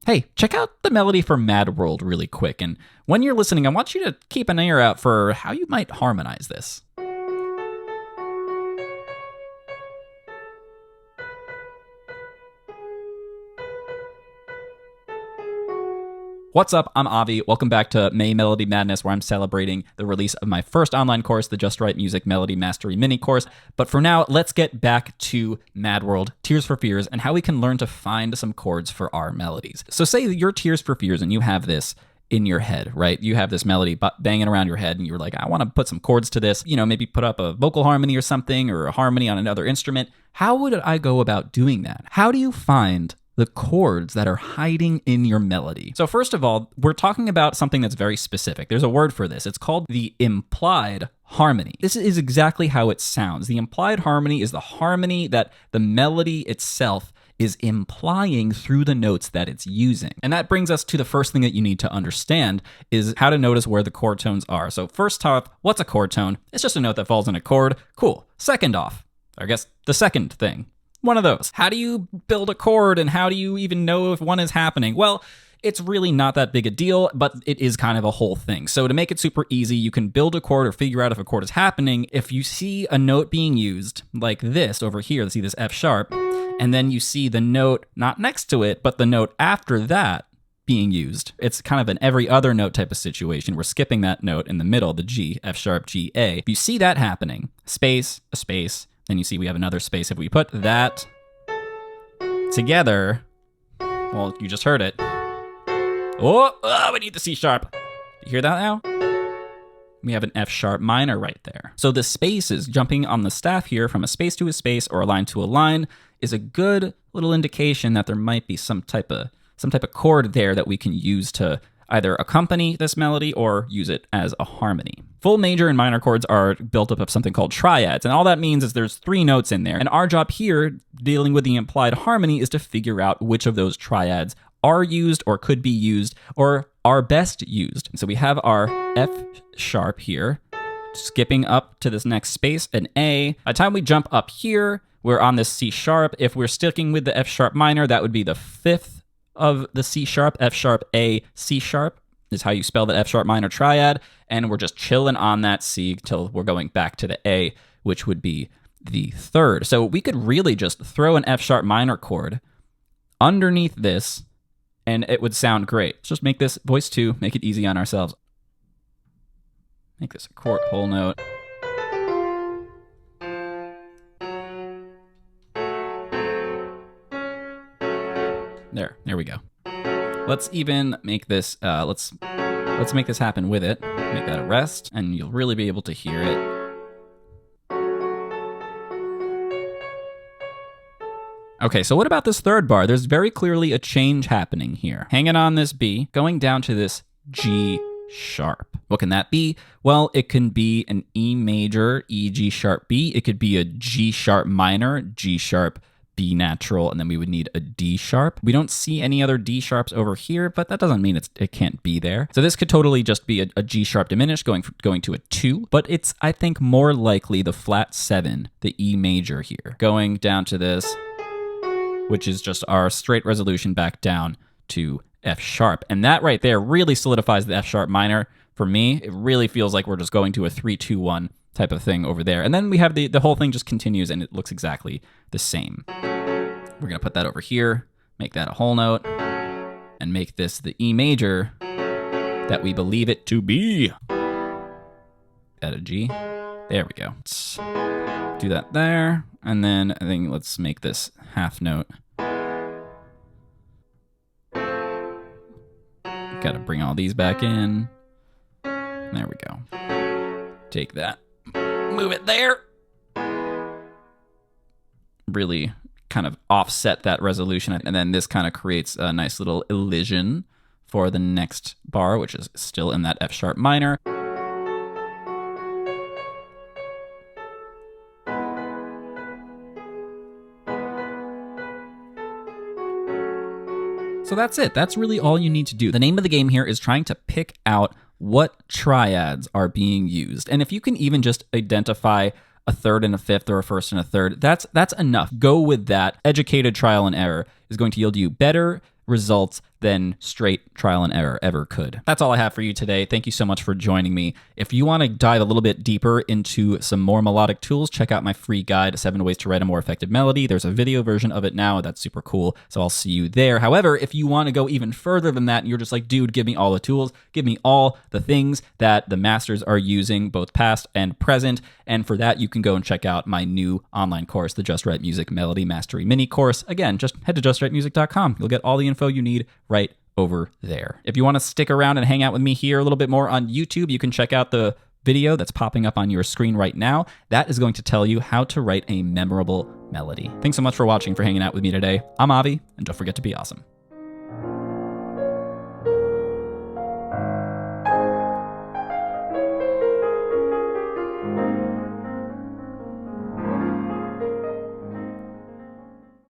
Hey, check out the melody for Mad World really quick, and when you're listening, I want you to keep an ear out for how you might harmonize this. What's up? I'm Avi. Welcome back to May Melody Madness, where I'm celebrating the release of my first online course, the Just Right Music Melody Mastery Mini Course. But for now, let's get back to Mad World, Tears for Fears, and how we can learn to find some chords for our melodies. So say you're Tears for Fears and you have this in your head, right? You have this melody banging around your head and you're like, I want to put some chords to this, maybe put up a vocal harmony or something, or a harmony on another instrument. How would I go about doing that? How do you find the chords that are hiding in your melody? So first of all, we're talking about something that's very specific. There's a word for this. It's called the implied harmony. This is exactly how it sounds. The implied harmony is the harmony that the melody itself is implying through the notes that it's using. And that brings us to the first thing that you need to understand is how to notice where the chord tones are. So first off, what's a chord tone? It's just a note that falls in a chord. Cool. Second off, I guess the second thing, one of those. How do you build a chord and how do you even know if one is happening? Well, it's really not that big a deal, but it is kind of a whole thing. So to make it super easy, you can build a chord or figure out if a chord is happening. If you see a note being used like this over here, see this F sharp, and then you see the note not next to it, but the note after that being used. It's kind of an every other note type of situation. We're skipping that note in the middle, the G, F sharp, G, A. If you see that happening, space, a space, then you see we have another space. If we put that together, well, you just heard it. Oh, we need the C sharp. You hear that now? We have an F sharp minor right there. So the spaces jumping on the staff here from a space to a space or a line to a line is a good little indication that there might be some type of chord there that we can use to either accompany this melody or use it as a harmony. Full major and minor chords are built up of something called triads, and all that means is there's 3 notes in there. And our job here, dealing with the implied harmony, is to figure out which of those triads are used or could be used or are best used. And so we have our F sharp here, skipping up to this next space, an A. By the time we jump up here, we're on this C sharp. If we're sticking with the F sharp minor, that would be the 5th of the C sharp, F sharp, A, C sharp is how you spell the F sharp minor triad. And we're just chilling on that C till we're going back to the A, which would be the 3rd. So we could really just throw an F sharp minor chord underneath this and it would sound great. Let's just make this voice 2, make it easy on ourselves. Make this a whole note. There we go. Let's even make this, let's make this happen with it. Make that a rest, and you'll really be able to hear it. Okay, so what about this 3rd bar? There's very clearly a change happening here. Hanging on this B, going down to this G sharp. What can that be? Well, it can be an E major, E, G sharp, B. It could be a G sharp minor, G sharp, B natural, and then we would need a D sharp. We don't see any other D sharps over here, but that doesn't mean it can't be there. So this could totally just be a G sharp diminished going to a 2, but it's, I think, more likely the flat 7, the E major here, going down to this, which is just our straight resolution back down to F sharp. And that right there really solidifies the F sharp minor. For me, it really feels like we're just going to a 3-2-1 type of thing over there. And then we have the whole thing just continues and it looks exactly the same. We're going to put that over here, make that a whole note, and make this the E major that we believe it to be. Add a G. There we go. Let's do that there. And then I think let's make this half note. Got to bring all these back in. There we go. Take that. Move it there. Really kind of offset that resolution. And then this kind of creates a nice little elision for the next bar, which is still in that F sharp minor. So that's it. That's really all you need to do. The name of the game here is trying to pick out what triads are being used. And if you can even just identify a 3rd and a 5th or a 1st and a 3rd, that's enough. Go with that. Educated trial and error is going to yield you better results than straight trial and error ever could. That's all I have for you today. Thank you so much for joining me. If you want to dive a little bit deeper into some more melodic tools, check out my free guide, 7 Ways to Write a More Effective Melody. There's a video version of it now. That's super cool. So I'll see you there. However, if you want to go even further than that and you're just like, dude, give me all the tools, give me all the things that the masters are using, both past and present. And for that, you can go and check out my new online course, the Just Write Music Melody Mastery Mini Course. Again, just head to justwritemusic.com. You'll get all the info you need right over there. If you want to stick around and hang out with me here a little bit more on YouTube, you can check out the video that's popping up on your screen right now. That is going to tell you how to write a memorable melody. Thanks so much for watching, for hanging out with me today. I'm Avi, and don't forget to be awesome.